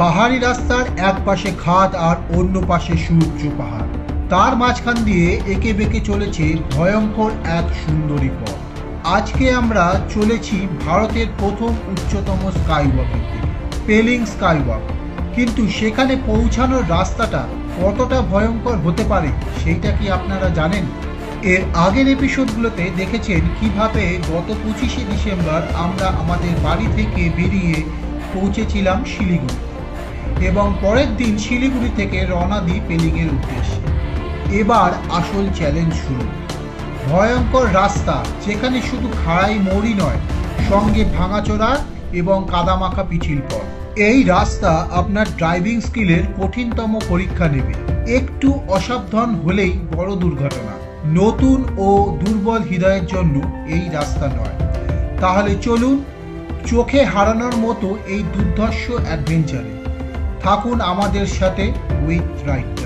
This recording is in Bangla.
পাহাড়ি রাস্তার এক পাশে খাদ আর অন্য পাশে সুউচ্চ পাহাড়, তার মাঝখান দিয়ে এঁকে বেঁকে চলেছে ভয়ঙ্কর এক সুন্দরী পথ। আজকে আমরা চলেছি ভারতের প্রথম উচ্চতম স্কাইওয়াকের দিকে, পেলিং স্কাইওয়াক। কিন্তু সেখানে পৌঁছানোর রাস্তাটা কতটা ভয়ঙ্কর হতে পারে সেইটা কি আপনারা জানেন? এর আগের এপিসোডগুলোতে দেখেছেন কিভাবে গত 25শে ডিসেম্বর আমরা আমাদের বাড়ি থেকে বেরিয়ে পৌঁছেছিলাম শিলিগুড়ি এবং পরের দিন শিলিগুড়ি থেকে রওনা দিই পেলিংয়ের উদ্দেশ্যে। এবার আসল চ্যালেঞ্জ শুরু। ভয়ঙ্কর রাস্তা, যেখানে শুধু খাড়াই মোড়ই নয়, সঙ্গে ভাঙাচোরা এবং কাদামাখা পিছিল পথ। এই রাস্তা আপনার ড্রাইভিং স্কিলের কঠিনতম পরীক্ষা নেবে। একটু অসাবধান হলেই বড় দুর্ঘটনা। নতুন ও দুর্বল হৃদয়ের জন্য এই রাস্তা নয়। তাহলে চলুন চোখে হারানোর মতো এই দুর্ধর্ষ অ্যাডভেঞ্চারে থাকুন আমাদের সাথে উইথ রাইট।